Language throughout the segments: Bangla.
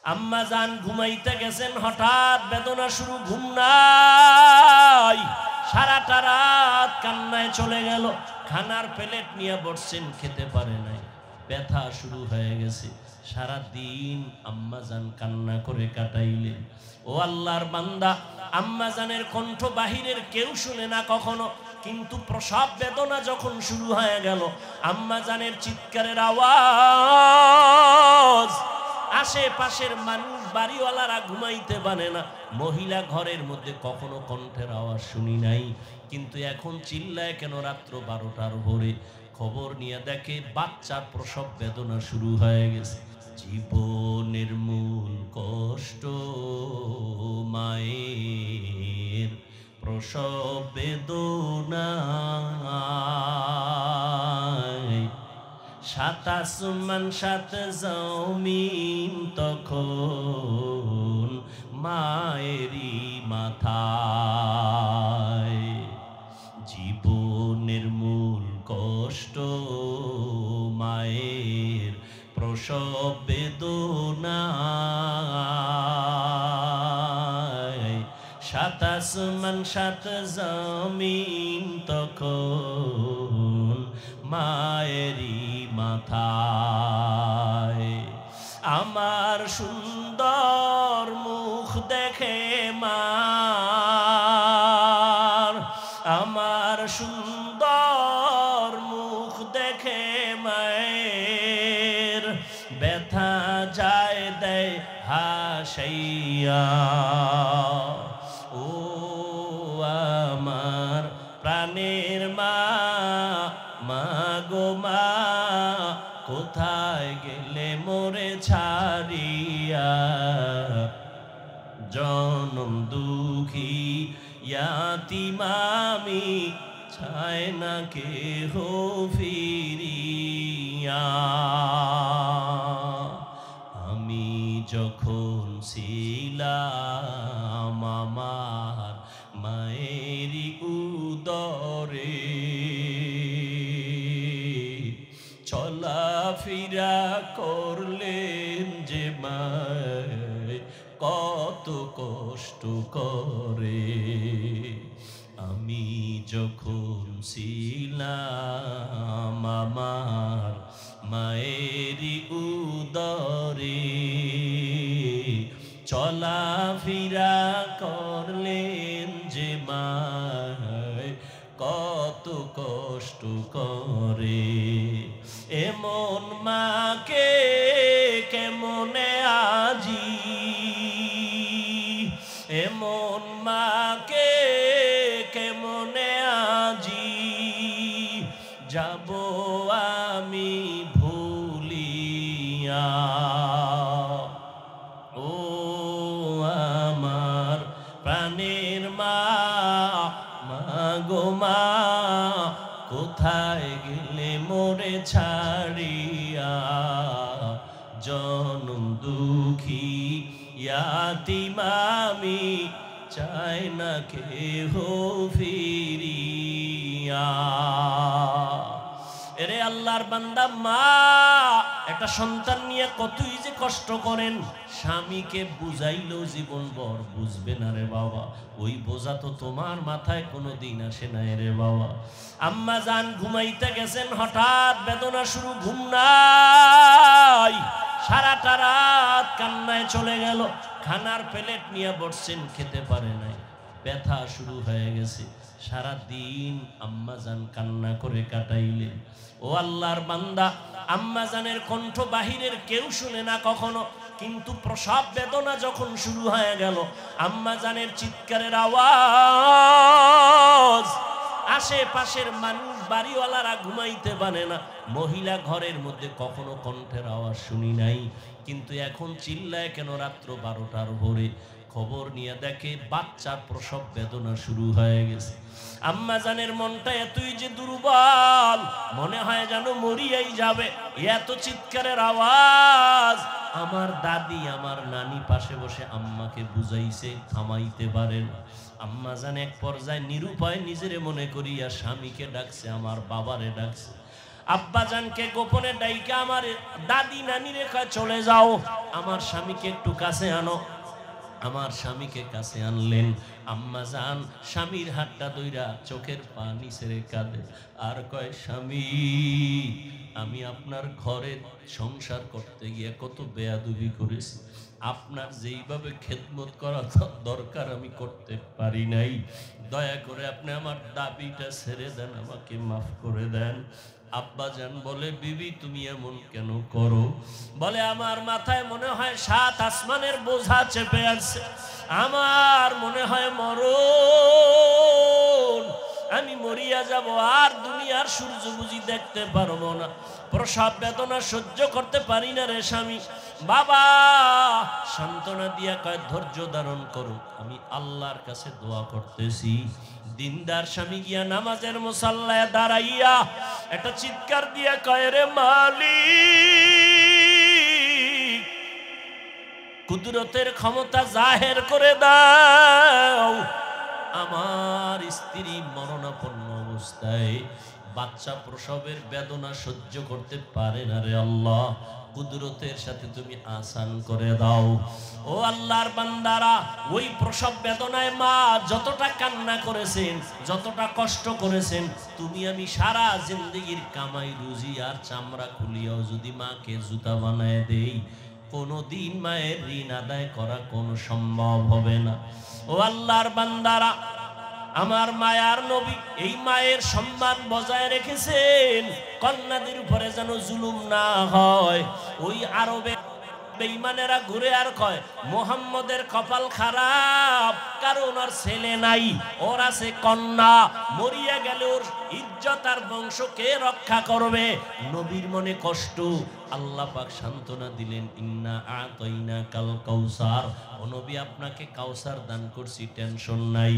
আম্মা জান ঘুমাইতে গেছেন, হঠাৎ বেদনা শুরু, ঘুম নাই, সারাটা রাত কান্নায় চলে গেল। খানার প্লেট নিয়ে বসছেন, খেতে পারে নাই, ব্যথা শুরু হয়ে গেছে। সারা দিন আম্মা জান কান্না করে কাটাইলেন। ও আল্লাহর বান্দা, আম্মা জানের কণ্ঠ বাহিরের কেউ শুনে না কখনো, কিন্তু প্রসব বেদনা যখন শুরু হয়ে গেল, আম্মা জানের চিৎকারের আওয়াজ, আশেপাশের মানুষ, বাড়িওয়ালারা ঘুমাইতে পারে না। মহিলা ঘরের মধ্যে কখনো কণ্ঠের আওয়াজ শুনি নাই, কিন্তু এখন চিল্লায় কেন রাত্র 12টার ভোরে? খবর নিয়ে দেখে বাচ্চার প্রসব বেদনা শুরু হয়ে গেছে। জীবনের মূল কষ্ট মায়ের প্রসব বেদনা, সাত আসমান সাত জমিন তখন মায়েরই মাথায়। জীবনের মূল কষ্ট মায়ের প্রসব বেদনা, সাত আসমান সাত জমিন তখন মায়েরই মাথায়। আমার সুন্দর মুখ দেখে মার, আমার সুন্দর মুখ দেখে মায়ের ব্যথা যায় দেয় হাসাইয়া। ও আমার প্রাণের মা, মা গো মা, কোথায় গেলে মোরে ছাড়িয়া? জনম দুঃখী ইয়াতীম আমি, চায় না কেহ ফিরিয়া। আমি যখন ছিলাম আমার মায়েরই উদরে, চলাফেরা করলেন যে মায় কত কষ্ট করে। আমি যখন ছিলাম আমার মায়েরই উদরে, চলাফেরা করলেন যে মায় কত কষ্ট করে। এমন মাকে কেমনে আজি, এমন মাকে কেমনে আজি যাব আমি ভুলিয়া। ও আমার প্রাণের মা, মা গো মা, কোথায় গেলে মোরে ছাড়িয়া? জনম দুঃখী ইয়াতীম আমি, চাই না কেহ ফিরিয়া। এরে আল্লাহর বান্দা, মা একটা সন্তান নিয়ে কতই যে কষ্ট করেন। স্বামীকে বুঝাইলেও জীবন ভর বুঝবে না রে বাবা, ওই বোঝা তো তোমার মাথায় কোনোদিন আসে না রে বাবা। আম্মা জান ঘুমাইতে গেছেন, হঠাৎ বেদনা শুরু, ঘুম নাই, সারাটা রাত কান্নায় চলে গেল। খানার প্লেট নিয়ে বসছেন, খেতে পারে নাই, ব্যথা শুরু হয়ে গেছে। সারা দিন আম্মা জান কান্না করে কাটাইলেন। ও আল্লাহর বান্দা, আম্মা জানের কণ্ঠ বাহিরের কেউ শুনে না কখনো, কিন্তু প্রসব বেদনা যখন শুরু হয়ে গেল, আম্মা জানের চিৎকারের আওয়াজ, আশেপাশের মানুষ, বাড়িওয়ালারা ঘুমাইতে পারে না। মহিলা ঘরের মধ্যে কখনো কণ্ঠের আওয়াজ শুনি নাই, কিন্তু এখন চিল্লায় কেন রাত্র 12টার ভোরে? খবর নিয়ে দেখে বাচ্চার প্রসব বেদনা শুরু হয়ে গেছে। আম্মা জানের মনটা এতই যে দুর্বল, মনে হয় যেন মরিয়াই যাবে, এত চিৎকারের আওয়াজ। আমার দাদি, আমার নানি পাশে বসে আম্মাকে বুঝাইছে, থামাইতে পারে না। আম্মা জান এক পর্যায়ে নিরুপায় নিজেরে মনে করিয়া স্বামীকে ডাকছে, আমার বাবারে ডাকছে। আব্বাজানকে গোপনে ডাইকা আমার দাদি নানি রেখা চলে যাও, আমার স্বামীকে একটু কাছে আনো। আমার স্বামীকে কাছে আনলেন। আম্মা জান স্বামীর হাতটা ধইরা চোখের পানি ছেড়ে কাঁদে আর কয়, স্বামী আমি আপনার ঘরে সংসার করতে গিয়ে কত বেয়াদবি করেছি, আপনার যেইভাবে খেদমত করা দরকার আমি করতে পারি নাই, দয়া করে আপনি আমার দাবিটা ছেড়ে দেন, আমাকে মাফ করে দেন। আব্বাজান বলে, বিবি তুমি এমন কেন করো? বলে, আমার মাথায় মনে হয় 7 আসমানের বোঝা চেপে আছে, আমার মনে হয় মরণ, আমি মরিয়া যাব, আর দুনিয়ার সূর্য বুঝি দেখতে পারবো না, প্রসব বেদনা সহ্য করতে পারি না রে স্বামী। বাবা সান্ত্বনা দিয়া কয়, ধৈর্য ধারণ করো, আমি আল্লাহর কাছে দোয়া করতেছি। দিনদার স্বামী গিয়া নামাজের মুসাল্লায় দাঁড়াইয়া একটা চিৎকার দিয়া কয়, রে মালিক কুদরতের ক্ষমতা জাহের করে দাও, আমার স্ত্রী মরণাপন্ন অবস্থায় বাচ্চা প্রসবের বেদনা সহ্য করতে পারে না রে আল্লাহ, কুদরতের সাথে তুমি আসান করে দাও। ও আল্লাহর বান্দারা, ওই প্রসব বেদনায় মা যতটা কান্না করেছেন, যতটা কষ্ট করেছেন, তুমি আমি সারা জিন্দেগির কামাই রুজি আর চামড়া খুলিয়াও যদি মাকে জুতা বানায় দেই, কোনদিন মায়ের ঋণ আদায় করা কোনো সম্ভব হবে না। ও আল্লাহর বান্দারা, আমার মায়ার নবী এই মায়ের সম্মান বজায় রেখেছেন, কন্যাদের উপরে যেন জুলুম না হয়। ওই আরবে বেঈমানেরা ঘুরে আর কয়, মুহাম্মদের কপাল খারাপ, কারণ ওর ছেলে নাই, ওর আছে কন্যা, মরিয়া গেলে ওর ইজ্জত আর বংশ কে রক্ষা করবে? নবীর মনে কষ্ট, আল্লাহ পাক সান্ত্বনা দিলেন, ইন্না আতাইনা কাল কাউসার, ও নবী আপনাকে কাউসার দান করছি, টেনশন নাই।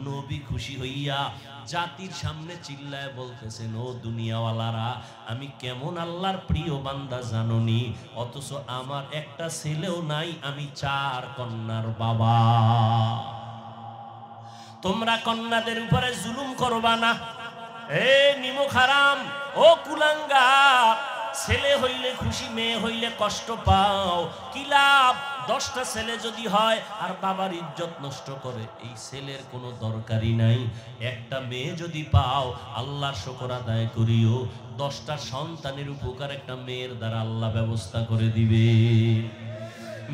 নবী খুশি হইয়া জাতির সামনে চিল্লায় বলতেছেন, ও দুনিয়াওয়ালারা, আমি কেমন আল্লাহর প্রিয় বান্দা জাননি, অথচ আমার একটা ছেলেও নাই, আমি 4 কন্যার বাবা। তোমরা কন্যাদের উপরে জুলুম করবা না, এ নিমক হারাম, ও কুলাঙ্গা, ছেলে হইলে খুশি, মেয়ে হইলে কষ্ট পাও, কি লাভ? 10টা ছেলে যদি হয় আর বাবার ইজ্জত নষ্ট করে, এই ছেলের কোনো দরকারই নাই। একটা মেয়ে যদি পাও, আল্লাহর শুকর আদায় করিও, 10টা সন্তানের উপকার একটা মেয়ের দ্বারা আল্লাহ ব্যবস্থা করে দিবে।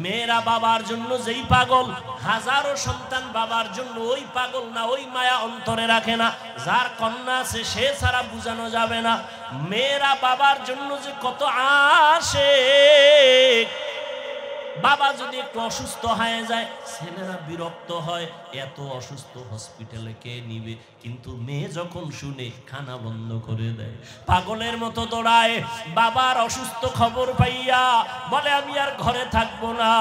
মেয়েরা বাবার জন্য যেই পাগল, হাজারো সন্তান বাবার জন্য ওই পাগল না, ওই মায়া অন্তরে রাখে না। যার কন্যা আছে সে ছাড়া বুঝানো যাবে না। মেয়েরা বাবার জন্য যে কত আসে, বাবা যদি একটু অসুস্থ হয়ে যায়, ছেলেরা বিরক্ত হয়, এত অসুস্থ হসপিটালে কে নিবে? কিন্তু মেয়ে যখন শুনে, খানা বন্ধ করে দেয়, পাগলের মতো দৌড়ায়। বাবার অসুস্থ খবর পাইয়া বলে, আমি আর ঘরে থাকবো না।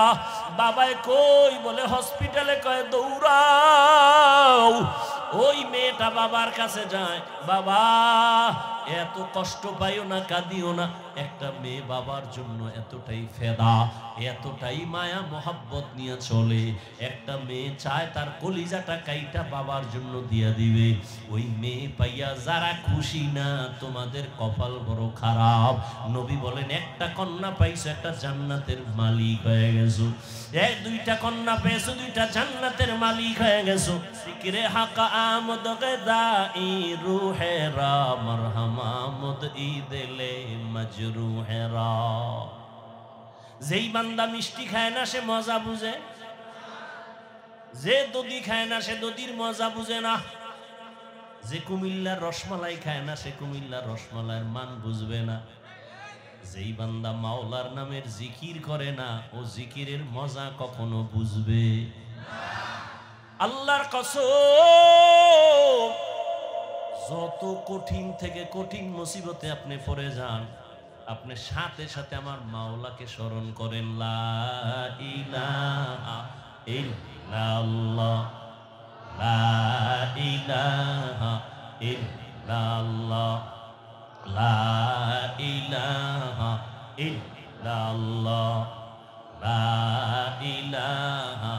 বাবায় কই? বলে হসপিটালে। কয় দৌড়াও। ওই মেয়েটা বাবার কাছে যায়, বাবা এত কষ্ট পাইও না, কাঁদিও না। একটা মেয়ে বাবার জন্য এতটাই ফেদা, এতটাই মায়া মোহাব্বত নিয়ে চলে। একটা মেয়ে চায় তার কলিজাটা কাইটা বাবার জন্য দিয়া দিবে। ওই মেয়ে পাইয়া যারা খুশি না, তোমাদের কপাল বড় খারাপ। নবী বলেন, একটা কন্যা পাইছো, একটা জান্নাতের মালিক হয়ে গেছো। 2টা কন্যা পেয়েছো, 2টা জান্নাতের মালিক হয়ে গেছো। ফিকরে হাকা আমদ গদাই রুহেরা মারহামা মুদ ইদলে মজরুহেরা। যেই বান্দা মিষ্টি খায় না সে মজা বুঝে, যে দধি খায় না সে দধির মজা বুঝে না, যে কুমিল্লার রসমালাই খায় না সে কুমিল্লার রসমালাইয়ের মান বুঝবে না। যেই বান্দা মাওলার নামের জিকির করে না, ও জিকিরের মজা কখনো বুঝবে। আল্লাহর কসম, যত কঠিন থেকে কঠিন মুসিবতে আপনি পড়ে যান, আপনি সাথে সাথে আমার মাওলাকে স্মরণ করেন, লা ইলাহা ইল্লাল্লাহ, লা ইলাহা ইল্লাল্লাহ, লা ইলাহা ইল্লাল্লাহ, লা ইলাহা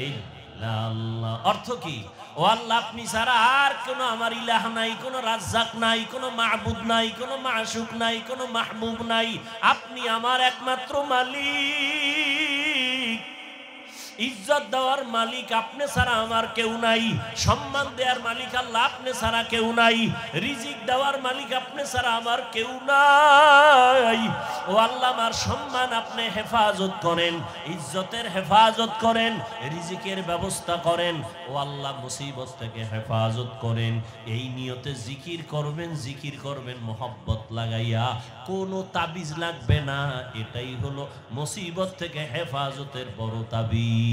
ইল্লাল্লাহ। আল্লাহ। অর্থ কি? ও আল্লাহ, আপনি ছাড়া আর কোনো আমার ইলাহ নাই, কোনো রাজ্জাক নাই, কোনো মাহবুদ নাই, কোনো মাশুক নাই, কোনো মাহবুব নাই। আপনি আমার একমাত্র মালিক। ইজ্জত দেওয়ার মালিক আপনি ছাড়া আমার কেউ নাই। সম্মান দেওয়ার মালিক আল্লাহ, আপনি ছাড়া কেউ নাই। রিজিক দেওয়ার মালিক আপনি ছাড়া আমার কেউ নাই। ও আল্লাহ, আমার সম্মান আপনি হেফাজত করেন, ইজ্জতের হেফাজত করেন, রিজিকের ব্যবস্থা করেন। ও আল্লাহ, মুসিবত থেকে হেফাজত করেন। এই নিয়তে জিকির করবেন, জিকির করবেন মোহব্বত লাগাইয়া। কোনো তাবিজ লাগবে না। এটাই হলো মুসিবত থেকে হেফাজতের বড় তাবিজ।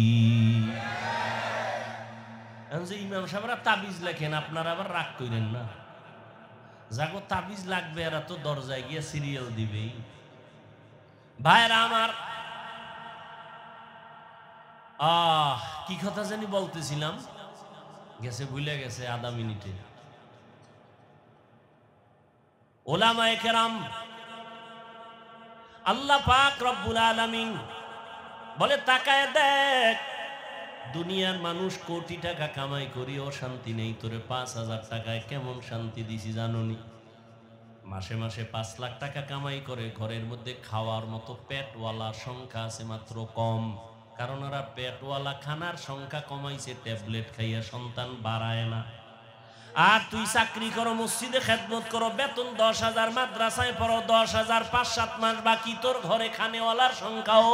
ইমাম সাহেবরা তাবিজ লেখেন, আপনারা আবার রাগ করেন না। যাগো তাবিজ লাগবে এরা তো দরজায় গিয়ে সিরিয়াল দিবেই। ভাইরা আমার, কি কথা জানি বলতেছিলাম, গেছে, ভুলে গেছে আধা মিনিটে। ওলামায়ে কেরাম, আল্লাহ পাক রব্বুল আলামিন বলে, তাকায় দেখ, দুনিয়ার মানুষ কোটি টাকা কামাই করিও শান্তি নেই, তোরে ৫,০০০ টাকায় কেমন শান্তি দিছি জানোনি? মাসে মাসে ৫ লাখ টাকা কামাই করে, ঘরের মধ্যে খাওয়ার মতো পেটওয়ালা সংখ্যা আছে মাত্র কম। কারণ ওরা পেটওয়ালা খানার সংখ্যা কমাইছে, ট্যাবলেট খাইয়া সন্তান বাড়ায় না। আর তুই চাকরি করো, মসজিদে খেদমত করো, বেতন ১০,০০০, মাদ্রাসায় পড়ো ১০,০০০, ৫-৭ মাস বাকি, তোর ঘরে খানেওয়ালার সংখ্যাও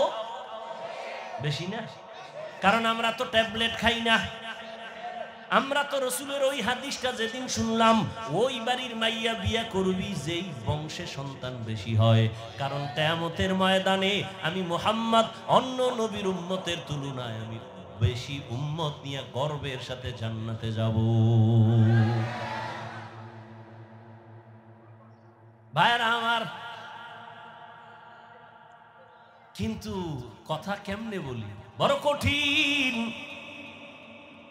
বেশি না। কারণ আমরা তো ট্যাবলেট খাই না। আমরা তো রসুলের ওই হাদিসটা যেদিন শুনলাম, ওই বাড়ির মাইয়া বিয়া করবি যেই বংশে সন্তান বেশি হয়। কারণ কিয়ামতের ময়দানে আমি মুহাম্মদ অন্য নবীর উম্মতের তুলনায় আমি বেশি উম্মত নিয়ে গর্বের সাথে জান্নাতে যাব। ভাইরা আমার, কিন্তু কথা কেমনে বলি, বড় কঠিন।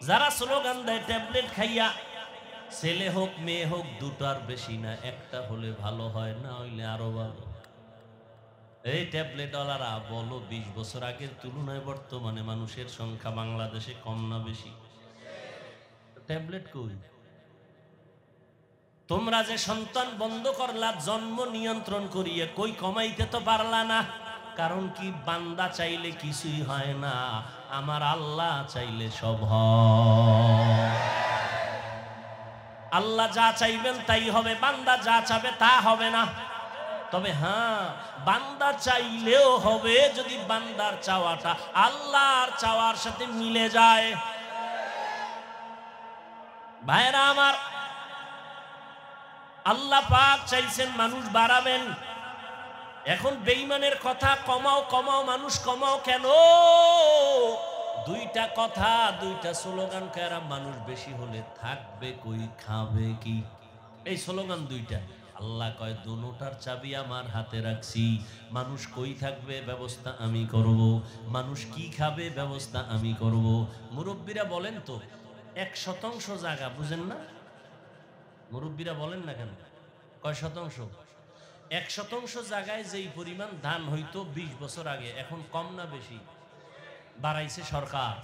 যারা স্লোগান দেয় ট্যাবলেট খাইয়া, ছেলে হোক মেয়ে হোক দুটার বেশি না, একটা হলে ভালো হয়, না হইলে আরো ভালো। এই ট্যাবলেটওয়ালারা বলো, ২০ বছর আগের তুলনায় বর্তমানে মানুষের সংখ্যা বাংলাদেশে কম না বেশি? ট্যাবলেট কই? তোমরা যে সন্তান বন্ধ করলা জন্ম নিয়ন্ত্রণ করিয়ে, কই কমাইতে তো পারলা না। কারণ কি? বান্দা চাইলে কিছুই হয় না, আমার আল্লাহ চাইলে সব হয়। আল্লাহ যা চাইবেন তাই হবে, বান্দা যা চাবে তা হবে না। তবে হ্যাঁ, বান্দা চাইলেও হবে যদি বান্দার চাওয়াটা আল্লাহর চাওয়ার সাথে মিলে যায়। ভাইরা আমার, আল্লাহ পাক চাইছেন মানুষ বাড়াবেন। এখন বেঈমানের কথা, কমাও কমাও, মানুষ কমাও কেন? দুইটা কথা, দুইটা স্লোগান কারা, মানুষ বেশি হলে থাকবে কই, খাবে কি? এই স্লোগান দুইটা। আল্লাহ কয়, দুটার চাবি আমার হাতে রাখছি। মানুষ কই থাকবে ব্যবস্থা আমি করব, মানুষ কি খাবে ব্যবস্থা আমি করব। মুরব্বীরা বলেন তো, ১% জায়গা বুঝেন না? মুরব্বীরা বলেন না কেন? কয় শতাংশ? ১% জায়গায় যেই পরিমাণ ধান হইতো ২০ বছর আগে, এখন কম না বেশি? বাড়াইছে সরকার।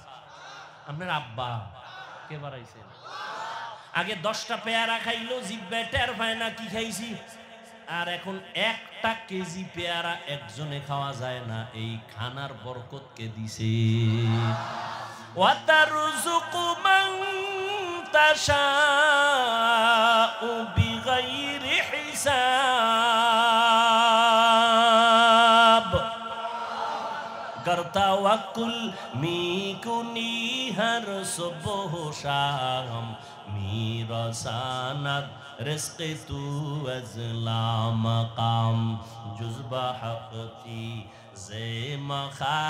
আপনার আব্বা কে বাড়াইছে? আগে 10টা পেয়ারা খাইলো, জিব্বায় টের পায় না কি খাইছি। আর এখন 1টা কেজি পেয়ারা একজনে খাওয়া যায় না। এই খানার বরকত কে দিছে? ওয়াতারযুকু মান তাশাউ বিগাইরি হিসাব। करता वकुल मी कुनी हर सुबह शाम मीरा सानद रिस्क तू अज़ला मकाम जुज़बा हक़ती ज़े मखा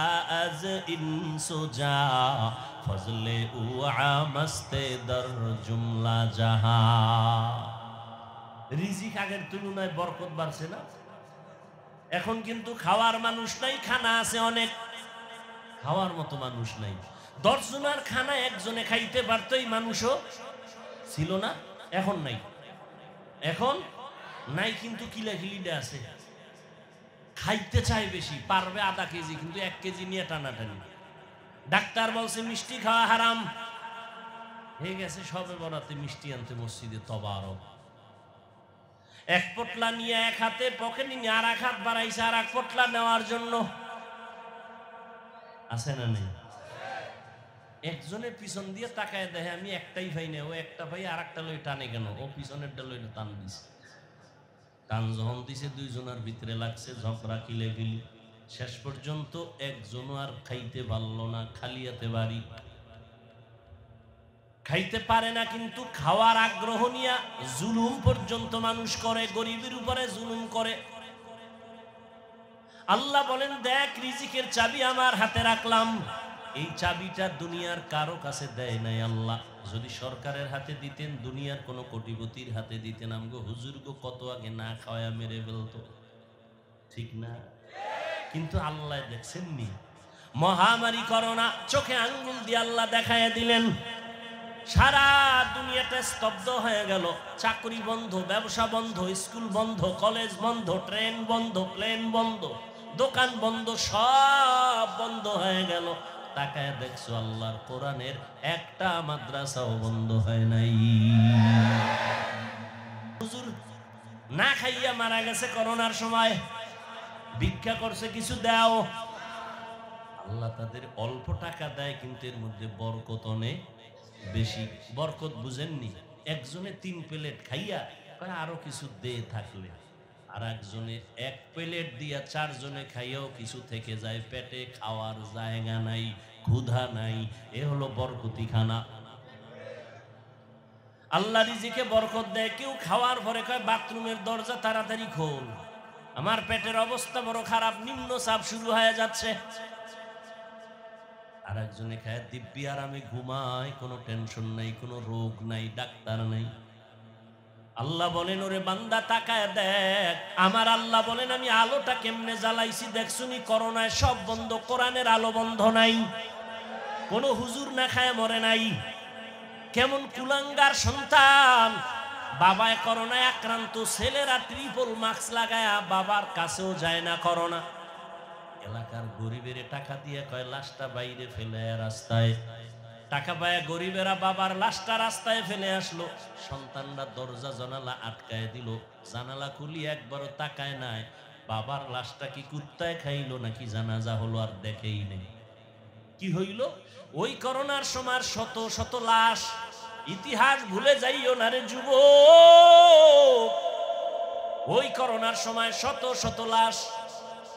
अज़ इंसुजा फज़ले उआ मस्ते दर जुमला जहा। রিজিক আগের তুলনায় বরকত বাড়ছে না? এখন কিন্তু খাওয়ার মানুষ নাই, খানা আছে অনেক, খাওয়ার মতো মানুষ নাই। 10 জনের খানা একজনে খাইতে পারতো, এই মানুষও ছিল না। এখন নাই, এখন নাই, কিন্তু কিলাকিলিটা আছে। খাইতে চায় বেশি, পারবে আধা কেজি, কিন্তু 1 কেজি নিয়ে টানাটানি। ডাক্তার বলছে মিষ্টি খাওয়া হারাম। হয়ে গেছে সবে বরাতে মিষ্টি আনতে মসজিদে, তবারক। এক পোটলা নিয়ে এক হাতে পকেটে নিয়ে আর এক হাত বাড়াইছে আর এক পোটলা নেওয়ার জন্য। আছে না নেই? একজনের পিছন দিয়ে তাকায় দেখে আমি একটাই ভাই না, ও একটা ভাই আর একটা লই টানে কেন, ও পিছনেরটা লই টান দিছে। টান যখন দিছে দুইজনের ভিতরে লাগছে ঝগড়া কিলেবিলি। শেষ পর্যন্ত একজনও আর খাইতে পারল না, খালি হাতে বাড়ি। খাইতে পারে না কিন্তু খাওয়ার আগ্রহ নিয়ে জুলুম পর্যন্ত মানুষ করে, গরিবের উপরে জুলুম করে। আল্লাহ বলেন দেখ রিজিকের চাবি আমার হাতে রাখলাম, এই চাবিটা দুনিয়ার কারো কাছে দেয় নাই আল্লাহ। যদি সরকারের হাতে দিতেন, দুনিয়ার কোনো কোটিপতির হাতে দিতেন, আমগো হুজুর গো কত আগে না খাওয়া মেরে ফেলতো, ঠিক না? কিন্তু আল্লাহ দেখছেন নি, মহামারী করোনা চোখে আঙ্গুল দিয়ে আল্লাহ দেখায় দিলেন, সারা দুনিয়াটা স্তব্ধ হয়ে গেল। চাকরি বন্ধ, ব্যবসা বন্ধ, স্কুল বন্ধ, কলেজ বন্ধ, ট্রেন বন্ধ, প্লেন বন্ধ, দোকান বন্ধ, সব বন্ধ হয়ে গেল। তাকায় দেখছো আল্লাহর কোরআনের একটা মাদ্রাসাও বন্ধ হয় নাই। হুজুর না খাইয়া মারা গেছে করোনার সময়, ভিক্ষা করছে কিছু দাও। আল্লাহ তাদের অল্প টাকা দেয় কিন্তু এর মধ্যে বরকত অনেক বেশি। বরকত বুঝেননি? একজনে 3 প্লেট খাইয়া কয় আরো কিছু দে থাকলে, আর একজনে 1 প্লেট দিয়া 4 জনে খাইয়াও কিছু থেকে যায়, পেটে খাওয়ার জায়গা নাই, ক্ষুধা নাই। এ হলো বরকতি খানা। আল্লাহ রিজিকে বরকত দেয়। কেউ খাওয়ার পরে কয় বাথরুমের দরজা তাড়াতাড়ি খোল, আমার পেটের অবস্থা বড় খারাপ, নিম্ন চাপ শুরু হয়ে যাচ্ছে। আর একজনে খায় দিব্যি আরামে ঘুমায়, কোনো টেনশন নাই, কোনো রোগ নাই, ডাক্তার নাই। আল্লাহ বলেন ওরে বান্দা তাকায় দেখ, আমার আল্লাহ বলেন আমি আলোটা কেমনে জ্বালাইছি দেখছুনি? করোনায় সব বন্ধ, কোরআনের আলো বন্ধ নাই, কোনো হুজুর না খায় মরে নাই। কেমন কুলাঙ্গার সন্তান, বাবায় করোনায় আক্রান্ত, ছেলেরা ট্রিপল মাস্ক লাগায়া বাবার কাছেও যায় না করোনা। এলাকার গরিবের টাকা দিয়ে কয় লাশটা বাইরে ফেলে রাস্তায়, টাকা পায় গরিবেরা বাবার লাশটা রাস্তায় ফেলে আসলো। সন্তানরা দরজা জানালা আটকায় দিল, জানালা খুলি একবারও তাকায় নাই বাবার লাশটা কি কুত্তায় খাইলো নাকি জানাজা হলো, আর দেখেই নেই। কি হইল? ওই করোনার সময় শত শত লাশ। ইতিহাস ভুলে যাইও না রে যুবক, ওই করোনার সময় শত শত লাশ।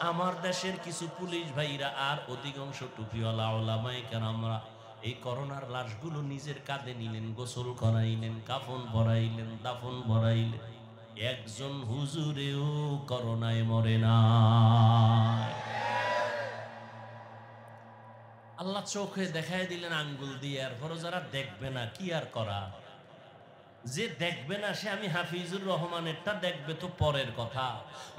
আমার দেশের কিছু পুলিশ ভাইরা আর অধিকাংশ টুপিওয়ালা ওলামায়ে কেরামরা এই করোনার লাশগুলো নিজের কাঁধে নিলেন, গোসল করাইলেন, কাফন পরাইলেন, দাফন পরাইলেন। একজন হুজুরেও করোনায় মরে না। আল্লাহ চোখে দেখায় দিলেন আঙ্গুল দিয়ে। এরপরও যারা দেখবে না কি আর করা, যে দেখবে না সে আমি হাফিজুর রহমানেরটা দেখবে তো পরের কথা,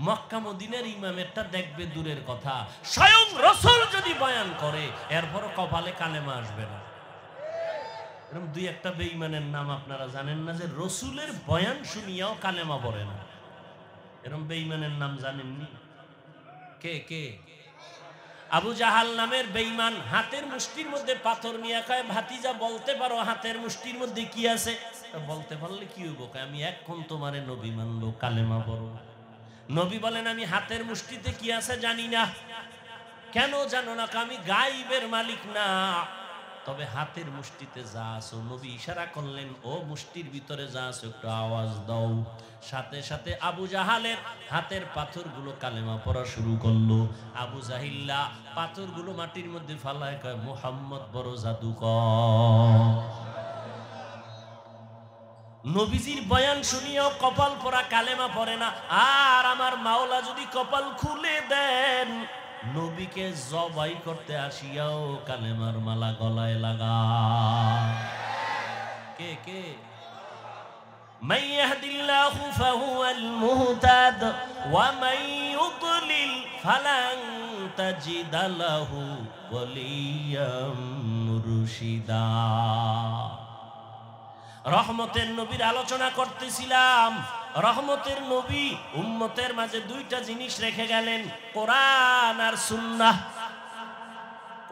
মক্কা মদিনার ইমামেরটা দেখবে দূরের কথা। স্বয়ং রাসূল যদি বয়ান করে এরপরও কপালে কালেমা আসবে না। এরকম 2-1টা বেঈমানের নাম আপনারা জানেন না, যে রাসূলের বয়ান শুনিয়াও কালেমা পড়ে না। এরকম বেঈমানের নাম জানেননি? কে কে? আবু জাহাল নামের বেঈমান হাতের মুষ্টির মধ্যে পাথর নিয়ে কয় ভাতিজা বলতে পারো হাতের মুষ্টির মধ্যে কি আছে? বলতে পারলে কি হইব? আমি এখন তোমারে নবী মানলো, কালেমা পড়ো। নবী বলেন আমি হাতের মুষ্টিতে কি আছে জানি না। কেন জানো না? আমি গায়েবের মালিক না, তবে হাতের মুষ্টিতে যা আছো, নবী ইশারা করলেন ও মুষ্টির ভিতরে যা আছো একটু আওয়াজ দাও। সাথে সাথে আবু জাহালের হাতের পাথরগুলো কালেমা পড়া শুরু করলো। আবু জাহিল্লা পাথরগুলো মাটির মধ্যে ফালায় কয় মুহাম্মদ বড় জাদুকর। নবীজির বয়ান শুনিয়াও কপাল পরা কালেমা পড়ে না। আর আমার মাওলা যদি কপাল খুলে দেন, নবীকে জবাই করতে আসিয়াও কালেমার মালা গলায় লাগা। কে কে? মান ইয়াহদিল্লাহু ফাহুয়াল মুহতাদ ওয়া মান ইউদ্লিল ফালান তাজিদা লাহু ওয়ালিয়াম মুরশিদা। রহমতের নবীর আলোচনা করতেছিলাম। রহমতের নবী উম্মতের মাঝে 2টা জিনিস রেখে গেলেন, কোরআন আর সুন্নাহ।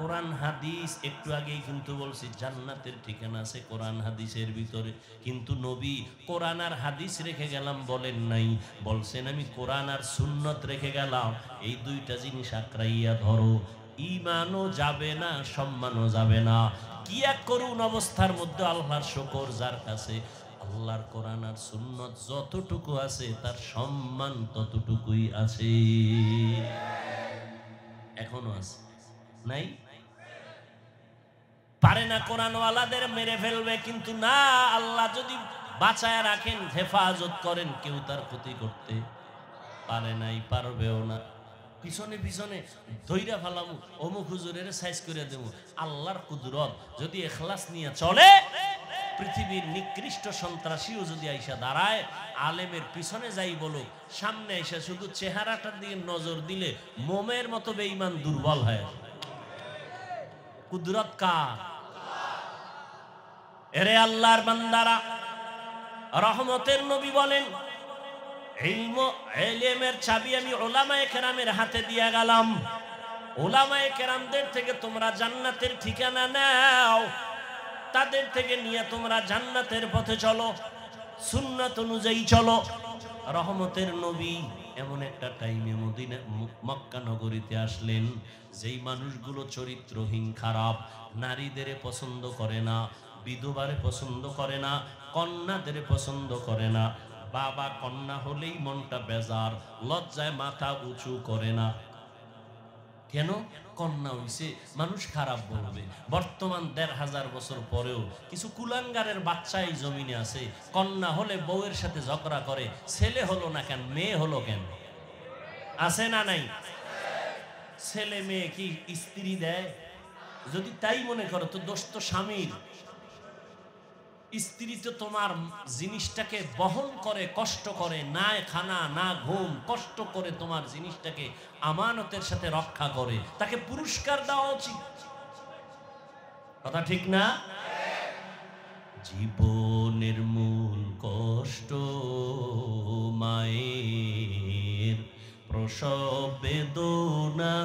কোরআন হাদিস একটু আগেই কিন্তু বলছি জান্নাতের ঠিকানা আছে কোরআন হাদিসের ভিতরে, কিন্তু নবী কোরআন আর হাদিস রেখে গেলাম বলেন নাই, বলছেন আমি কোরআন আর সুন্নত রেখে গেলাম, এই দুইটা জিনিস আঁকড়াইয়া ধরো, ঈমানও যাবে না, সম্মানও যাবে না। কি এক করুণ অবস্থার মধ্যে আল্লাহর শুকর যার কাছে আল্লাহর কোরআন আর সুন্নত যতটুকু আছে তার সম্মান ততটুকুই আছে, এখনো আছে, নাই? পারে না কোরআনওয়ালাদের মেরে ফেলবে, কিন্তু না, আল্লাহ যদি বাঁচায় রাখেন, হেফাজত করেন, কেউ তার ক্ষতি করতে পারে নাই, পারবেও না। পিছনে পিছনে ধৈরা ফালামু, অমুক হুজুরের সাইজ করে দেবো, আল্লাহর কুদরত যদি এখলাস নিয়ে চলে, পৃথিবীর নিকৃষ্ট সন্ত্রাসীও যদি আইসা দাঁড়ায়, আলেমের পিছনে যাই বলুক, সামনে আইসা শুধু চেহারাটার দিকে নজর দিলে মোমের মতো বেঈমান দুর্বল হয়। কুদরত কার? এরে আল্লাহর বান্দারা, রহমতের নবী বলেন ইলমের চাবি আমি উলামায়ে কেরামের হাতে দিয়ে গেলাম, উলামায়ে কেরামদের থেকে তোমরা জান্নাতের ঠিকানা নাও, তাদের থেকে নিয়ে তোমরা জান্নাতের পথে চলো, সুন্নাত অনুযায়ী চলো। রহমতের নবী এমন একটা টাইমে মদিনা মক্কা নগরীতে আসলেন, যেই মানুষগুলো চরিত্রহীন, খারাপ, নারীদের পছন্দ করে না, বিধবারে পছন্দ করে না, কন্যাদের পছন্দ করে না, বাবা কন্যা হলেই মনটা বেজার, লজ্জায় মাথা উঁচু করে না। কেন? কন্যা হইছে, মানুষ খারাপ বলবে। বর্তমান ১৫০০ বছর পরেও কিছু কুলাঙ্গারের বাচ্চা এই জমিনে আছে, কন্যা হলে বউয়ের সাথে ঝগড়া করে, ছেলে হলো না কেন, মেয়ে হলো কেন? আছে না নাই? ছেলে মেয়ে কি স্ত্রী দেয়? যদি তাই মনে করো তো দোষ তো স্বামীর। স্ত্রী তো তোমার জিনিসটাকে বহন করে, কষ্ট করে, না খানা না ঘুম, কষ্ট করে তোমার জিনিসটাকে আমানতের সাথে রক্ষা করে, তাকে পুরস্কার দেওয়া উচিত, কথা ঠিক না? জীবনের মূল কষ্ট মায়ের প্রসব বেদনা,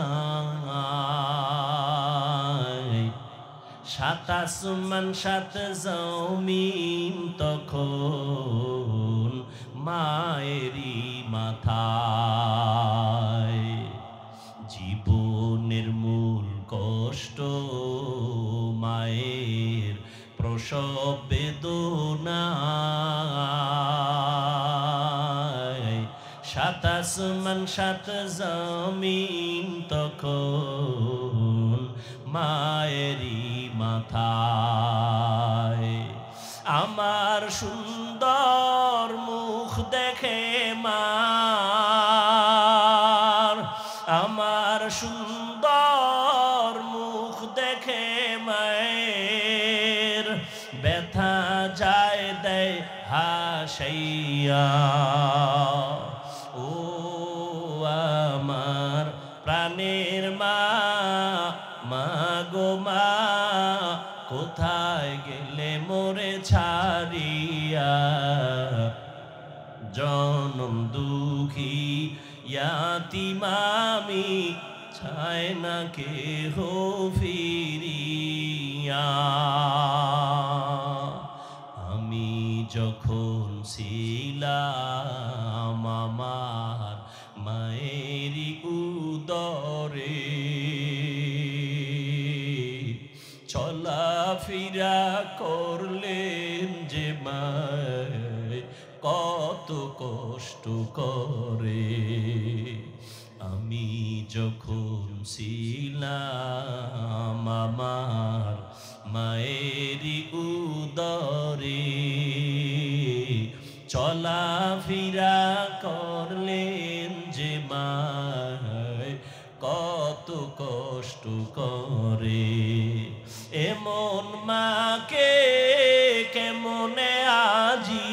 সাত আসমান সাত জমিন তখন মায়েরই মাথায়। জীবনের মূল কষ্ট মায়ের প্রসব বেদনা, সাত আসমান সাত জমিন তখন মায়েরই মাথায়। আমার সুন্দর মুখ দেখে মার, আমার সুন্দর মুখ দেখে মায়ের ব্যথা যায় দেয় হাসাইয়া। ও আমার প্রাণের মা, মা গো মা, কোথায় গেলে মোরে ছাড়িয়া, জনম দুঃখী ইয়াতীম আমি, চায় না কেহ ফিরিয়া। আমি যখন ছিলাম আমার মায়েরই উদরে, চলাফেরা করলেন যে মায় কত কষ্ট করে। আমি যখন ছিলাম আমার মায়েরই উদরে, চলাফেরা করলেন যে মায় কত কষ্ট করে। এমন মাকে কেমনে আজি,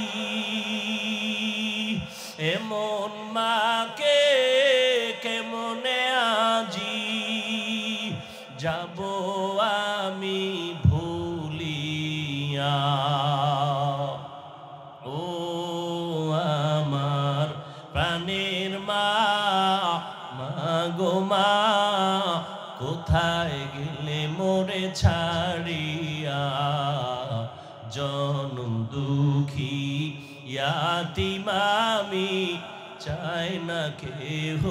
এমন মাকে কেমনে আজি, যাব আমি ভুলিয়া। ও আমার প্রাণের মা, মা গো মা, কোথায় গেলে ঘরে ছাড়িয়া জনম দুঃখী ইয়াতীম আমি চাই না কেহ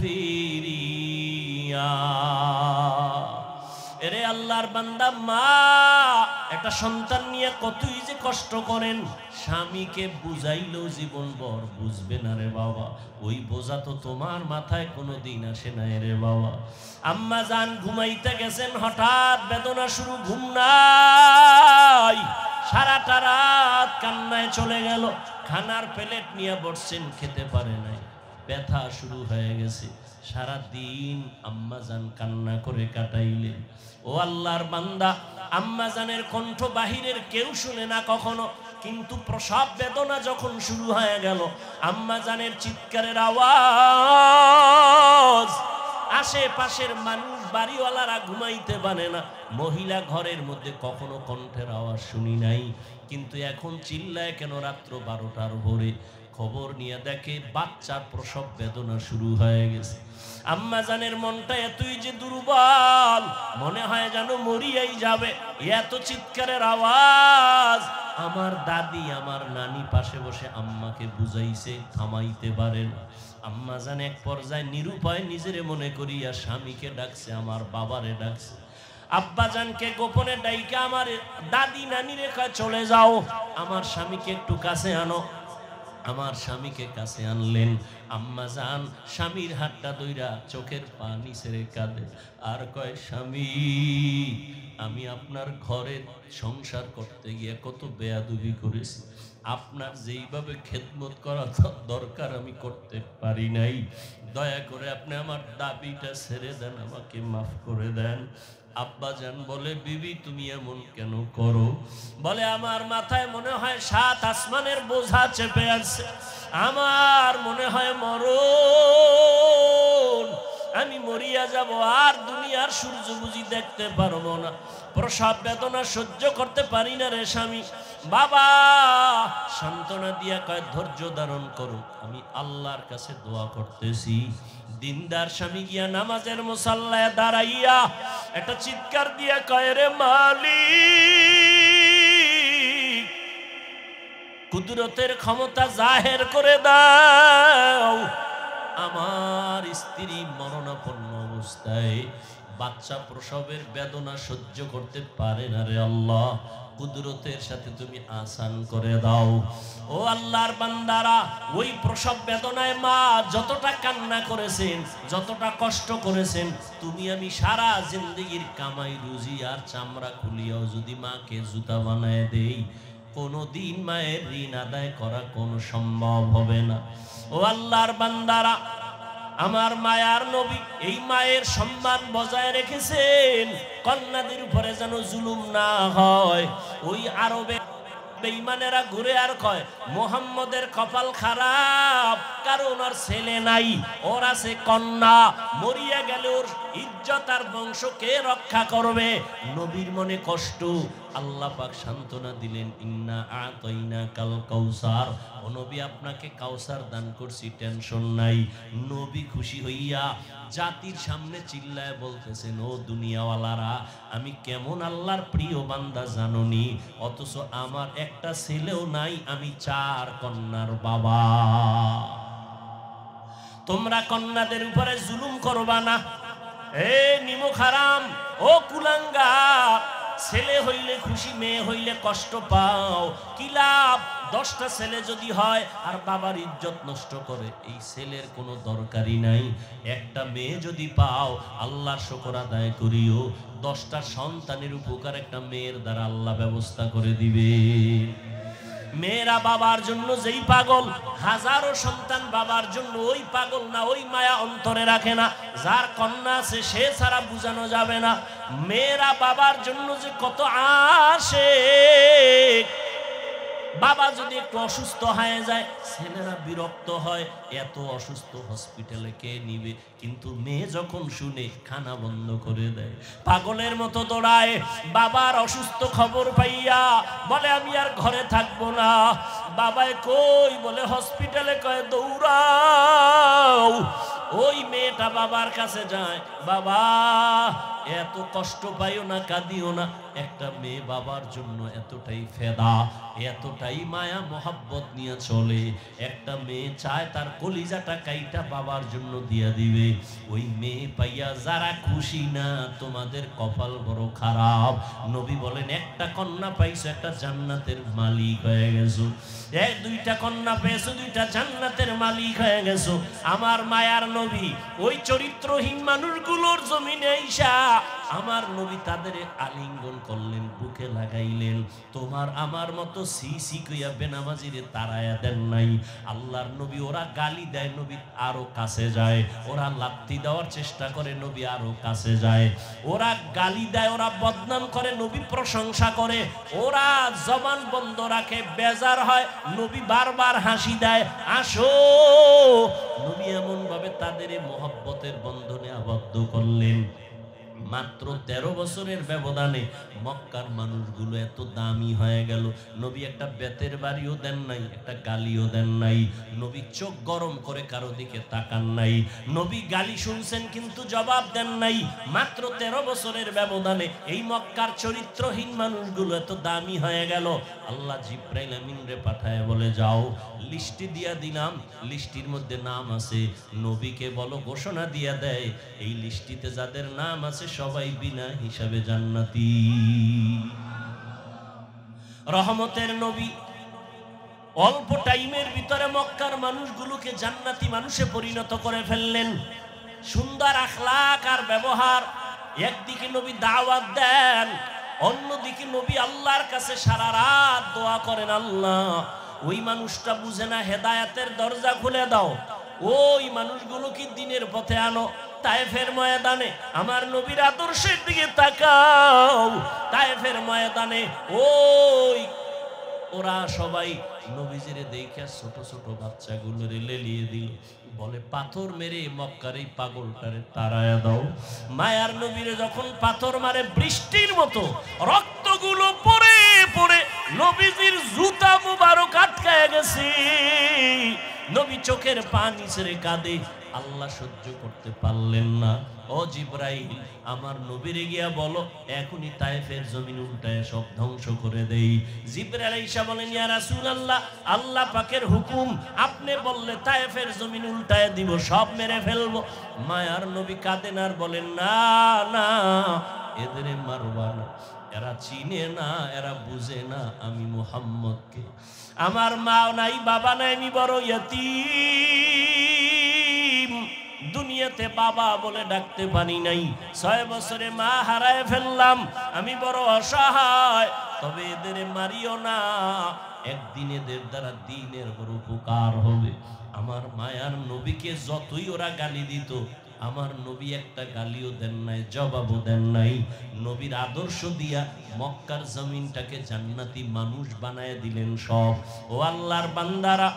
ফিরিয়া। এরে আল্লাহর বান্দা, মা একটা সন্তান নিয়ে কতই যে কষ্ট করেন, স্বামীকে বুঝাইলেও জীবন ভর বুঝবে না রে বাবা। ওই বোঝা তো তোমার মাথায় কোনো দিন আসে না রে বাবা। আম্মা জান ঘুমাইতে গেছেন, হঠাৎ বেদনা শুরু, ঘুম নাই, সারাটা রাত কান্নায় চলে গেল। খানার প্লেট নিয়ে বসছেন, খেতে পারে নাই, ব্যথা শুরু হয়ে গেছে। সারা দিন আম্মা জান কান্না করে কাটাইলেন। ও আল্লাহর বান্দা, আম্মা জানের কণ্ঠ বাহিরের কেউ শুনে না কখনো, কিন্তু প্রসব বেদনা যখন শুরু হয়ে গেল, আম্মা জানের চিৎকারের আওয়াজ, আশেপাশের মানুষ বাড়িওয়ালারা ঘুমাইতে পারে না। মহিলা ঘরের মধ্যে কখনো কণ্ঠের আওয়াজ শুনি নাই, কিন্তু এখন চিল্লায় কেন রাত্র 12টার ভোরে? খবর নিয়ে দেখে বাচ্চার প্রসব বেদনা শুরু হয়ে গেছে। আম্মা জানের মনটা এতই যে দুর্বল, মনে হয় যেন মরিয়াই যাবে, এত চিৎকারের আওয়াজ। আমার দাদি, আমার নানি পাশে বসে আম্মাকে বুঝাইছে, থামাইতে পারে না। আম্মা জান এক পর্যায়ে নিরুপায় নিজেরে মনে করিয়া স্বামীকে ডাকছে, আমার বাবারে ডাকছে। আব্বা জানকে গোপনে ডাইকা আমার দাদি নানি রেখা চলে যাও, আমার স্বামীকে একটু কাছে আনো। আমার স্বামীকে কাছে আনলেন। আম্মা জান স্বামীর হাতটা ধইরা চোখের পানি ছেড়ে কাঁদে আর কয়, স্বামী, আমি আপনার ঘরে সংসার করতে গিয়ে কত বেয়াদবি করেছি, আপনার যেইভাবে খেদমত করা দরকার আমি করতে পারি নাই, দয়া করে আপনি আমার দাবিটা ছেড়ে দেন, আমাকে মাফ করে দেন। আব্বা জান বলে, বিবি তুমি এমন কেন করো? বলে, আমার মাথায় মনে হয় 7 আসমানের বোঝা চেপে আছে, আমার মনে হয় মরণ, আমি মরিয়া যাব, আর দুনিয়ার সূর্য বুঝি দেখতে পারবো না, প্রসব বেদনা সহ্য করতে পারি না রে স্বামী। বাবা সান্ত্বনা দিয়া কয়, ধৈর্য ধারণ করো, আমি আল্লাহর কাছে দোয়া করতেছি। দিনদার স্বামী গিয়া নামাজের মুসাল্লায় দাঁড়াইয়া একটা চিৎকার দিয়া কয়, রে মালিক, কুদরতের ক্ষমতা জাহের করে দাও, আমার স্ত্রী মরণাপন্ন অবস্থায় বাচ্চা প্রসবের বেদনা সহ্য করতে পারে না রে আল্লাহ, কুদরতের সাথে তুমি আসান করে দাও। ও আল্লাহর বান্দারা, ওই প্রসব বেদনায় মা যতটা কান্না করেছেন, যতটা কষ্ট করেছেন, তুমি আমি সারা জিন্দেগির কামাই রুজি আর চামড়া খুলিয়াও যদি মাকে জুতা বানায় দেই, কোনদিন মায়ের ঋণ আদায় করা কোনো সম্ভব হবে না। ও আল্লাহর বান্দারা, আমার মায়ার নবী এই মায়ের সম্মান বজায় রেখেছেন, কন্যাদের উপরে যেন জুলুম না হয়। ওই আরবে বেঈমানেরা ঘুরে আর কয়, মুহাম্মদের কপাল খারাপ, কারণ ওর ছেলে নাই, ওর আছে কন্যা, মরিয়া গেলে ওর ইজ্জত আর বংশ কে রক্ষা করবে? নবীর মনে কষ্ট, আল্লাহ পাক সান্ত্বনা দিলেন, ইন্না আতাইনা কাল কাউসার, ও নবী আপনাকে কাউসার দান করছি, টেনশন নাই। নবী খুশি হইয়া জাতির সামনে চিল্লায় বলতেছেন, ও দুনিয়াওয়ালারা, আমি কেমন আল্লাহর প্রিয় বান্দা জাননি, অথচ আমার একটা ছেলেও নাই, আমি 4 কন্যার বাবা। তোমরা কন্যাদের উপরে জুলুম করবা না, এ নিমক হারাম, ও কুলাঙ্গা, ছেলে হইলে খুশি, মেয়ে হইলে কষ্ট পাও, কি লাভ? 10টা ছেলে যদি হয় আর বাবার ইজ্জত নষ্ট করে, এই ছেলের কোনো দরকারই নাই। একটা মেয়ে যদি পাও, আল্লাহর শুকর আদায় করিও, 10টা সন্তানের উপকার একটা মেয়ের দ্বারা আল্লাহ ব্যবস্থা করে দিবে। মেয়েরা বাবার জন্য যেই পাগল, হাজারো সন্তান বাবার জন্য ওই পাগল না, ওই মায়া অন্তরে রাখে না। যার কন্যা আছে সে ছাড়া বুঝানো যাবে না। মেয়েরা বাবার জন্য যে কত আসে, বাবা যদি একটু অসুস্থ হয়ে যায়, ছেলেরা বিরক্ত হয়, এত অসুস্থ, হসপিটালে কে নিবে? কিন্তু মেয়ে যখন শুনে, খানা বন্ধ করে দেয়, পাগলের মতো দৌড়ায়। বাবার অসুস্থ খবর পাইয়া বলে, আমি আর ঘরে থাকবো না। বাবায় কই? বলে হসপিটালে। কয় দৌড়াও। ওই মেয়েটা বাবার কাছে যায়, বাবা এত কষ্ট পাইও না, কাঁদিও না। একটা মেয়ে বাবার জন্য এতটাই ফেদা, এতটাই মায়া মোহাব্বত নিয়ে চলে। একটা মেয়ে চায় তার কলিজাটা কাইটা বাবার জন্য দিয়া দিবে। ওই মেয়ে পাইয়া যারা খুশি না, তোমাদের কপাল বড় খারাপ। নবী বলেন, একটা কন্যা পাইছো, একটা জান্নাতের মালিক হয়ে গেছো। এক দুইটা কন্যা পেয়েছো, দুইটা জান্নাতের মালিক হয়ে গেছো। আমার মায়ার নবী ওই চরিত্রহীন মানুষগুলোর জমিনে আইসা আমার নবী তাদের আলিঙ্গন করলেন, বুকে লাগাইলেন। তোমার আমার মতো সি কইয়া বেনামাজিরে তাড়ায়া দেন নাই। আল্লাহর নবী ওরা গালি দেয়, নবী আরো কাছে যায়। ওরা লাত্তি দেওয়ার চেষ্টা করে, নবী আরো কাছে যায়। ওরা গালি দেয়, ওরা বদনাম করে, নবী প্রশংসা করে। ওরা জবান বন্ধ রাখে, বেজার হয়, নবী বারবার হাসি দেয়, আসো। নবী এমন ভাবে তাদের মহব্বতের বন্ধনে আবদ্ধ করলেন। মাত্র 13 বছরের ব্যবধানে মক্কার মানুষগুলো এত দামি হয়ে গেল। নবী একটা বেতের বাড়িও দেন নাই, একটা গালিও দেন নাই। নবী চোখ গরম করে কারো দিকে তাকান নাই। নবী গালি শুনছেন কিন্তু জবাব দেন নাই। মাত্র 13 বছরের ব্যবধানে এই মক্কার চরিত্রহীন মানুষগুলো এত দামি হয়ে গেল। আল্লাহ জিব্রাইল আমিন রে পাঠায় বলে, যাও লিস্টি দিয়া দিলাম, লিস্টির মধ্যে নাম আছে। নবীকে বলো ঘোষণা দিয়া দেয়, এই লিস্টিতে যাদের নাম আছে সবাই বিনা হিসাবে জান্নাতি। রহমতের নবী অল্প টাইমের ভিতরে মক্কার মানুষগুলোকে জান্নাতি মানুষে পরিণত করে ফেললেন। সুন্দর আখলাক আর ব্যবহার। একদিকে নবী দাওয়াত দেন, অন্যদিকে নবী আল্লাহর কাছে সারা রাত দোয়া করেন, আল্লাহ ওই মানুষটা বুঝে না, হেদায়েতের দরজা খুলে দাও, ওই মানুষগুলো কি দিনের পথে আনো। তায়েফের ময়দানে আমার নবীর আদর্শের দিকে তাকাও। তায়েফের ময়দানে ওই ওরা সবাই নবীজিরে দেখে ছোট ছোট বাচ্চাগুলোরে লেলিয়ে দিল, বলে পাথর মেরে মক্কার এই পাগলটারে তাড়ায়া দাও। মায়ার নবীরে যখন পাথর মারে, বৃষ্টির মতো রক্তগুলো পড়ে পড়ে নবীজির জুতা মুবারক আটকায় গেছে। নবী চোখের পানি ছেড়ে কাঁদে। আল্লাহ সহ্য করতে পারলেন না। ও জিব্রাইল, আমার নবীরে গিয়া বলো এখনই তায়েফের জমিন উল্টায় সব ধ্বংস করে দেই। জিব্রাইল আইসা বলেন, ইয়া রাসূলুল্লাহ, আল্লাহ পাকের হুকুম, আপনি বললে তায়েফের জমিন উল্টায় দিব, সব মেরে ফেলবো। মায়ার নবী কাঁদেন আর বলেন, না না, এদের মারবা না, এরা চিনে না, এরা বুঝে না আমি মুহাম্মদকে। আমার মা নাই, বাবা নাই, আমি বড় ইয়তীম, দুনিয়াতে বাবা বলে ডাকতে পারি নাই। 6 বছরে মা হারায় ফেললাম, আমি বড় অসহায়। তবে এদের মারিও না, একদিন এদের দ্বারা দিনের বড় উপকার হবে। আমার মায়ার নবীকে যতই ওরা গালি দিত, আমার নবী একটা গালিও দেন নাই, জবাবও দেন নাই। নবীর আদর্শ দিয়া মক্কার জমিনটাকে জান্নাতি মানুষ বানায় দিলেন সব। ও আল্লাহর বান্দারা,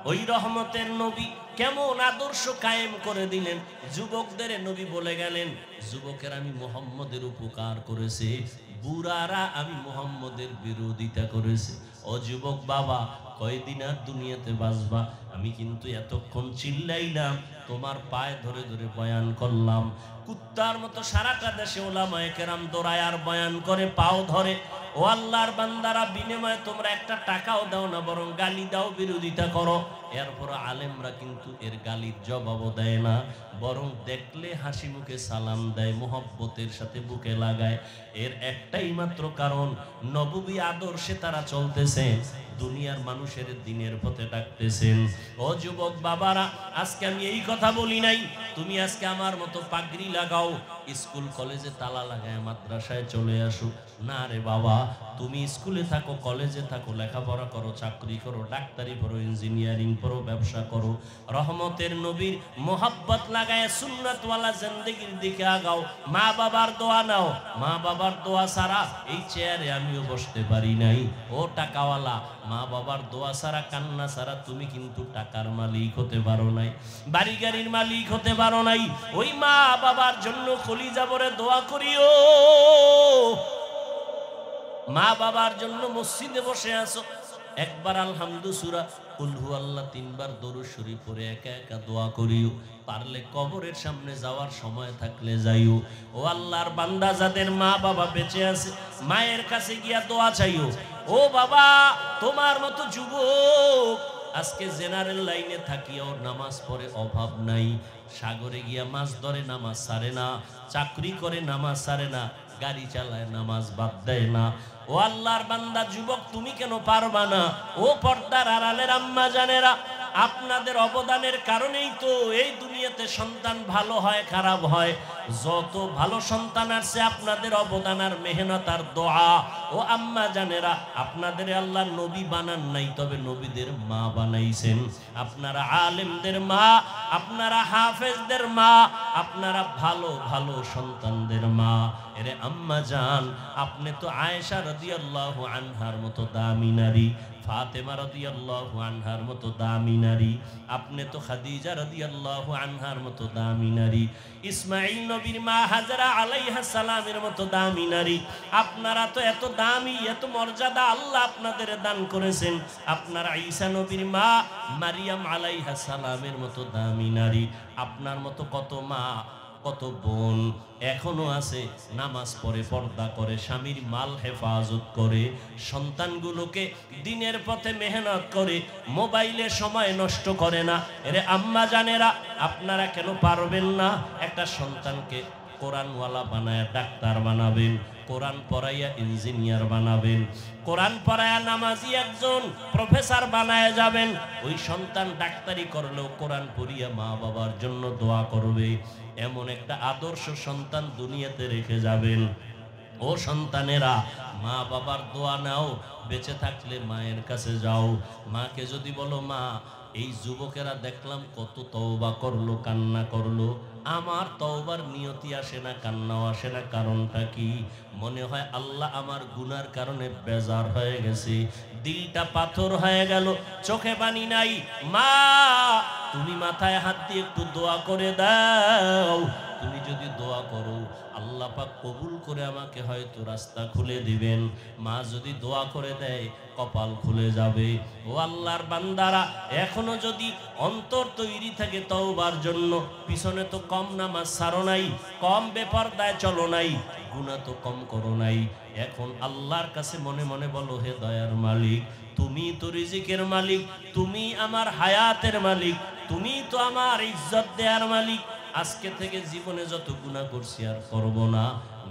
ওই রহমতের নবী কেমন আদর্শ কায়েম করে দিলেন। যুবকদের নবী বলে গেলেন, যুবকের আমি মুহাম্মদের উপকার করেছে, বুড়ারা আমি মুহাম্মদের বিরোধিতা করেছে। ও যুবক বাবা, কয়দিন আর দুনিয়াতে বাঁচবা? আমি কিন্তু এতক্ষণ চিল্লাইলাম, তোমার পায়ে ধরে ধরে বয়ান করলাম। কুত্তার মতো সারাটা দেশে ওলামায়ে কেরাম দৌড়ায় আর বয়ান করে, পাও ধরে। ও আল্লাহর বান্দারা, বিনিময়ে তোমরা একটা টাকাও দাও না, বরং গালি দাও, বিরোধিতা করো। এরপর আলেমরা কিন্তু এর গালির জবাবও দেয় না, বরং দেখলে হাসি মুখে সালাম দেয়, মোহব্বতের সাথে বুকে লাগায়। এর একটাই মাত্র কারণ, নববী আদর্শে তারা চলতেছে, দুনিয়ার মানুষের দিনের পথে ডাকতেছেন। ও যুবক বাবারা, আজকে আমি এই কথা বলি নাই তুমি আজকে আমার মতো পাগড়ি লাগাও, স্কুল কলেজে তালা লাগায় মাদ্রাসায় চলে আসো। না রে বাবা, তুমি স্কুলে থাকো, কলেজে থাকো, লেখাপড়া করো, চাকরি করো, ডাক্তারি পড়ো, ইঞ্জিনিয়ারিং পড়ো, ব্যবসা করো, রহমতের নবীর মোহাব্বত লাগায় সুন্নাতওয়ালা জিন্দেগির দিকে আগাও। মা বাবার দোয়া নাও, মা বাবার দোয়া ছাড়া এই চেয়ারে আমিও বসতে পারি নাই। ও টাকাওয়ালা, মা বাবার দোয়া ছাড়া, কান্না ছাড়া তুমি কিন্তু টাকার মালিক হতে পারো নাই, বাড়ি গাড়ির মালিক হতে পারো নাই। ওই মা বাবার জন্য কলিজা ভরে দোয়া করিও। মা বাবার জন্য মসজিদে বসে আছো, একবার আলহামদু সূরা কুল হুয়াল্লাহ 3 বার দরুদ শরীফ পড়ে একা একা দোয়া করিও। পারলে কবরের সামনে যাওয়ার সময় থাকলে যাইও। ও আল্লাহর বান্দা, যাদের মা বাবা বেঁচে আছে মায়ের কাছে গিয়া দোয়া চাইও। ও বাবা, তোমার মতো যুবক আজকে জেনারেল লাইনে থাকিও নামাজ পড়ে অভাব নাই, সাগরে গিয়া মাছ ধরে নামাজ ছাড়ে না, চাকরি করে নামাজ ছাড়ে না, গাড়ি চালায় নামাজ বাদ দেয় না। ও আল্লাহর বান্দা যুবক, তুমি কেন পারবা না? ও পর্দার আড়ালের আম্মা জানেরা, আপনাদের অবদানের কারণেই তো এই দুনিয়াতে সন্তান ভালো হয় খারাপ হয়। যত ভালো সন্তান আসছে আপনাদের অবদান আর মেহনত আর দোয়া। ও আম্মা জানেরা, আপনাদের আল্লাহ নবী বানান নাই, তবে নবীদের মা বানাইছেন। আপনারা আলেমদের মা, আপনারা হাফেজদের মা, আপনারা ভালো ভালো সন্তানদের মা। এরে আম্মা জান, আপনি তো আয়েশা রাদিয়াল্লাহু আনহার মতো দামি নারী, ফাতেমা রাদিয়াল্লাহু আনহার মতো দামি নারী, আপনি তো খাদিজা রাদিয়াল্লাহু আনহার মতো দামি নারী, ইসমাঈল নবীর মা হাজরা আলাইহিস সালামের মতো দামি নারী। আপনারা তো এত দামি, এত মর্যাদা আল্লাহ আপনাদের দান করেছেন। আপনারা ঈসা নবীর মা মারিয়াম আলাইহিস সালামের মতো দামি নারী। আপনার মতো কত মা, কত বোন এখনো আছে নামাজ পড়ে, পর্দা করে, স্বামীর মাল হেফাজত করে, সন্তানগুলোকে দিনের পথে মেহনত করে, মোবাইলে সময় নষ্ট করে না। এরে আম্মা জানেরা, আপনারা কেন পারবেন না? একটা সন্তানকে কোরআনওয়ালা বানায় ডাক্তার বানাবেন, কোরআন পড়াইয়া ইঞ্জিনিয়ার বানাবেন, কোরআন পড়াইয়া নামাজি একজন প্রফেসর বানায় যাবেন। ওই সন্তান ডাক্তারি করলেও কোরআন পড়িয়া মা বাবার জন্য দোয়া করবে। এমন একটা আদর্শ সন্তান দুনিয়াতে রেখে যাবেন। ও সন্তানেরা, মা বাবার দোয়া নাও, বেঁচে থাকলে মায়ের কাছে যাও। মাকে যদি বলো, মা এই যুবকেরা দেখলাম কত তওবা করলো, কান্না করলো, আমার তওবার নিয়তি আসে না, কান্নাও আসে না, কারণটা কি? মনে হয় আল্লাহ আমার গুনার কারণে বেজার হয়ে গেছে, দিলটা পাথর হয়ে গেল, চোখে পানি নাই। মা, তুমি মাথায় হাত দিয়ে একটু দোয়া করে দাও। তুমি যদি দোয়া করো, আল্লাহ পাক কবুল করে আমাকে হয়তো রাস্তা খুলে দিবেন। মা যদি দোয়া করে দেয়, কপাল খুলে যাবে। ও আল্লাহর বান্দারা, এখনো যদি অন্তর তৈরি থাকে তওবার জন্য, পিছনে তো কম নামাজ ছাড়ো নাই, কম বেপরদায় চলো নাই, গুনাহ তো কম করো নাই। এখন আল্লাহর কাছে মনে মনে বলো, হে দয়ার মালিক, তুমি তো রিজিকের মালিক, তুমি আমার হায়াতের মালিক, তুমি তো আমার ইজ্জত দেয়ার মালিক। আজকে থেকে জীবনে যত গুনাহ করছি আর করব না,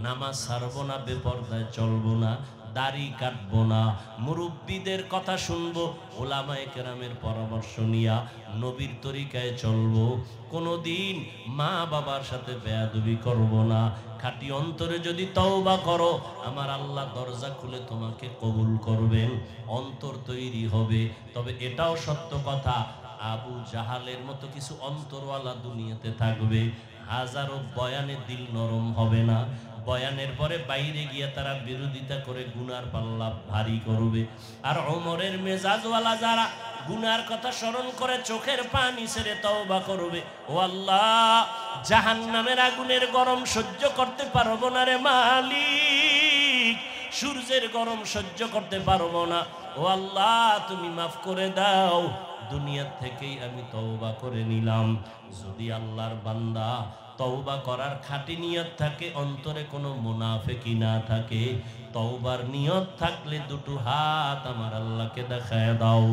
নামাজ ছাড়বো না, বেপরদায় চলবো না, দাড়ি কাটবো না, মুরব্বীদের কথা শুনবো, ওলামায়ে কেরামের পরামর্শ নিয়া নবীর তরিকায় চলবো, কোনোদিন মা বাবার সাথে বেয়াদবি করব না। খাঁটি অন্তরে যদি তওবা করো, আমার আল্লাহ দরজা খুলে তোমাকে কবুল করবেন, অন্তর তৈরি হবে। তবে এটাও সত্য কথা, আবু জাহালের মতো কিছু অন্তরওয়ালা দুনিয়াতে থাকবে, হাজারো বয়ানে দিল নরম হবে না, বয়ানের পরে বাইরে গিয়ে তারা বিরোধিতা করে গুনার পাল্লা ভারী করবে। আর ওমরের মেজাজওয়ালা যারা গুনার কথা স্মরণ করে চোখের পানি ছেড়ে তওবা করবে, ও আল্লাহ, জাহান্নামের আগুনের গরম সহ্য করতে পারবো না রে মালিক, সূর্যের গরম সহ্য করতে পারবো না, ও আল্লাহ তুমি মাফ করে দাও, দুনিয়া থেকেই আমি তওবা করে নিলাম। যদি আল্লাহর বান্দা তওবা করার খাঁটি নিয়ত থাকে, অন্তরে কোনো মুনাফিকি না থাকে, তওবার নিয়ত থাকলে দুটো হাত আমার আল্লাহকে দেখায় দাও।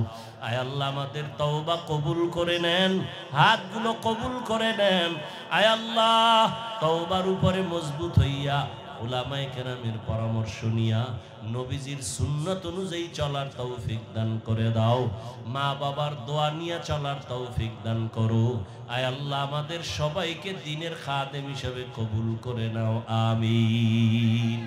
আয় আল্লাহ, আমাদের তওবা কবুল করে নেন, হাতগুলো কবুল করে নেন। আয় আল্লাহ, তওবার উপরে মজবুত হইয়া উলামায়ে কেরামের পরামর্শ নিয়া নবীজির সুন্নাত অনুযায়ী চলার তৌফিক দান করে দাও। মা বাবার দোয়া নিয়ে চলার তৌফিক দান করো। আয় আল্লাহ, আমাদের সবাইকে দ্বীনের খাদেম হিসেবে কবুল করে নাও, আমিন।